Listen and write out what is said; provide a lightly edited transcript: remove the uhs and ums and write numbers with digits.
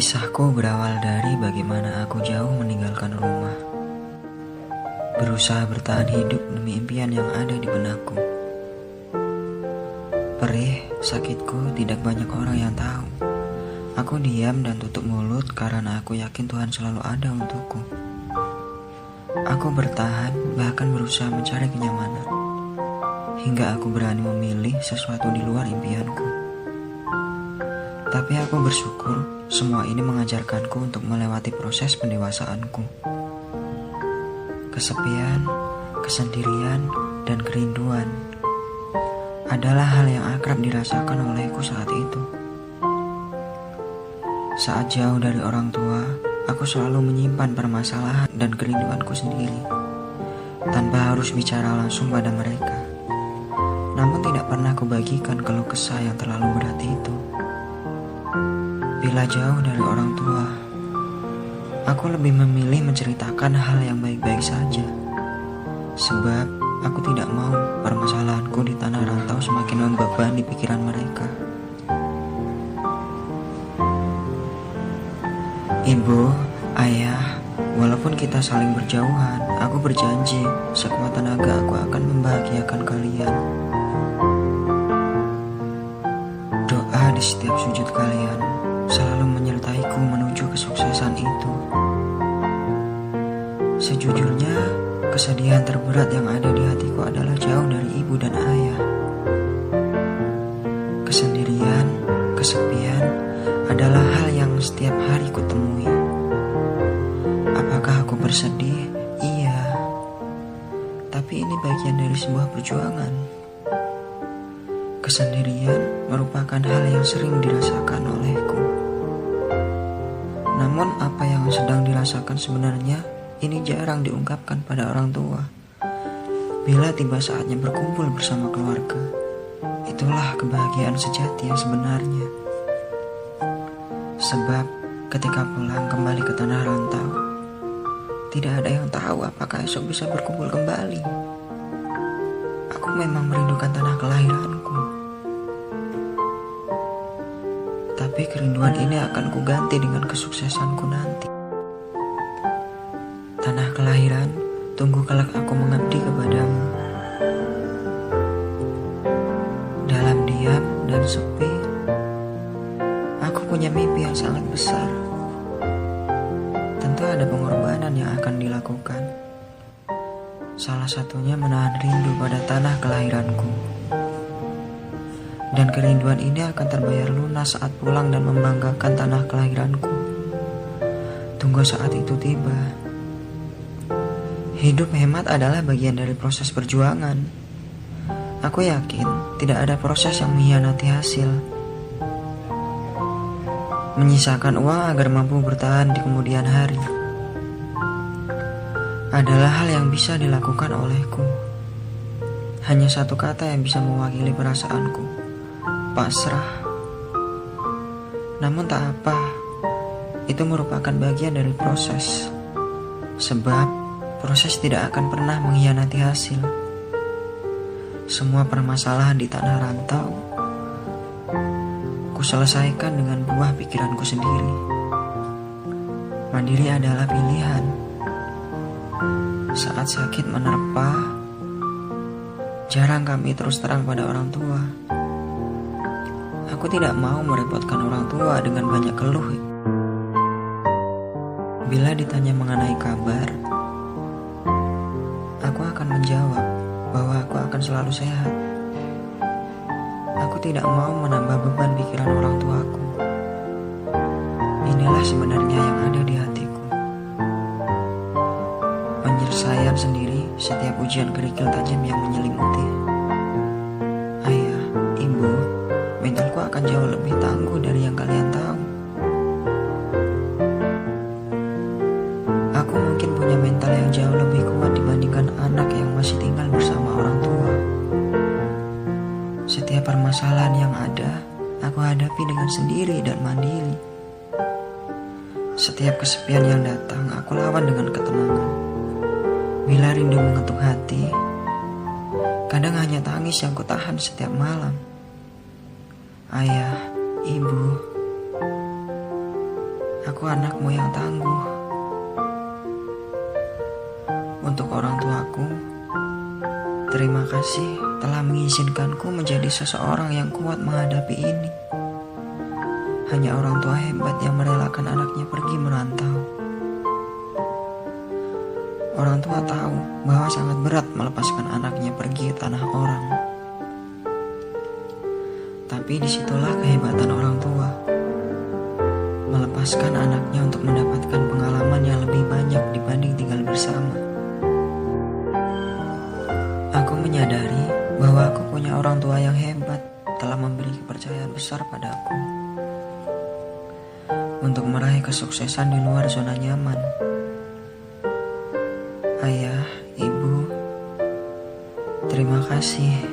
Kisahku berawal dari bagaimana aku jauh meninggalkan rumah, berusaha bertahan hidup demi impian yang ada di benakku. Perih, sakitku tidak banyak orang yang tahu. Aku diam dan tutup mulut karena aku yakin Tuhan selalu ada untukku. Aku bertahan, bahkan berusaha mencari kenyamanan, hingga aku berani memilih sesuatu di luar impianku. Tapi aku bersyukur semua ini mengajarkanku untuk melewati proses pendewasaanku. Kesepian, kesendirian, dan kerinduan adalah hal yang akrab dirasakan olehku saat itu. Saat jauh dari orang tua, aku selalu menyimpan permasalahan dan kerinduanku sendiri, tanpa harus bicara langsung pada mereka. Namun tidak pernah kubagikan keluh kesah yang terlalu berat itu. Bila jauh dari orang tua, aku lebih memilih menceritakan hal yang baik-baik saja. Sebab aku tidak mau permasalahanku di tanah rantau semakin membebani pikiran mereka. Ibu, ayah, walaupun kita saling berjauhan, aku berjanji sekuat tenaga aku akan membahagiakan kalian. Doa di setiap sujud kalian selalu menyertaiku menuju kesuksesan itu. Sejujurnya, kesedihan terberat yang ada di hatiku adalah jauh dari ibu dan ayah. Kesendirian, kesepian adalah hal yang setiap hari kutemui. Apakah aku bersedih? Iya. Tapi ini bagian dari sebuah perjuangan. Kesendirian merupakan hal yang sering dirasakan olehku. Namun apa yang sedang dirasakan sebenarnya ini jarang diungkapkan pada orang tua. Bila tiba saatnya berkumpul bersama keluarga, itulah kebahagiaan sejati yang sebenarnya. Sebab ketika pulang kembali ke tanah rantau, tidak ada yang tahu apakah esok bisa berkumpul kembali. Aku memang merindukan tanah kelahiranku. Tapi kerinduan ini akan kuganti dengan kesuksesanku nanti. Tanah kelahiran, tunggu kelak aku mengabdi kepadamu. Dalam diam dan sepi, aku punya mimpi yang sangat besar. Tentu ada pengorbanan yang akan dilakukan. Salah satunya menahan rindu pada tanah kelahiranku. Dan kerinduan ini akan terbayar lunas saat pulang dan membanggakan tanah kelahiranku. Tunggu saat itu tiba. Hidup hemat adalah bagian dari proses perjuangan. Aku yakin tidak ada proses yang mengkhianati hasil. Menyisakan uang agar mampu bertahan di kemudian hari adalah hal yang bisa dilakukan olehku. Hanya satu kata yang bisa mewakili perasaanku: pasrah. Namun tak apa, itu merupakan bagian dari proses. Sebab proses tidak akan pernah mengkhianati hasil. Semua permasalahan di tanah rantau kuselesaikan dengan buah pikiranku sendiri. Mandiri adalah pilihan. Saat sakit menerpa, jarang kami terus terang pada orang tua. Aku tidak mau merepotkan orang tua dengan banyak keluh. Bila ditanya mengenai kabar, aku akan menjawab bahwa aku akan selalu sehat. Aku tidak mau menambah beban pikiran orang tuaku. Inilah sebenarnya yang ada di hatiku. Penyelesaian sendiri setiap ujian kerikil tajam yang menyelimuti. Ayah, ibu, mentalku akan jauh lebih tangguh dari yang kalian tahu. Aku mungkin punya mental yang jauh lebih kuat dibandingkan anak yang masih tinggal bersama orang tua. Setiap permasalahan yang ada, aku hadapi dengan sendiri dan mandiri. Setiap kesepian yang datang, aku lawan dengan ketenangan. Bila rindu mengetuk hati, kadang hanya tangis yang kutahan setiap malam. Ayah, ibu, Aku anakmu yang tangguh. Untuk orang tuaku, terima kasih telah mengizinkanku menjadi seseorang yang kuat menghadapi ini. Hanya orang tua hebat yang merelakan anaknya pergi merantau. Orang tua tahu bahwa sangat berat melepaskan anaknya pergi ke tanah orang. Tapi disitulah kehebatan orang tua. Melepaskan anaknya untuk mendapatkan pengalaman yang lebih banyak dibanding tinggal bersama. Aku menyadari bahwa aku punya orang tua yang hebat, telah memberi kepercayaan besar padaku untuk meraih kesuksesan di luar zona nyaman. Ayah, ibu, terima kasih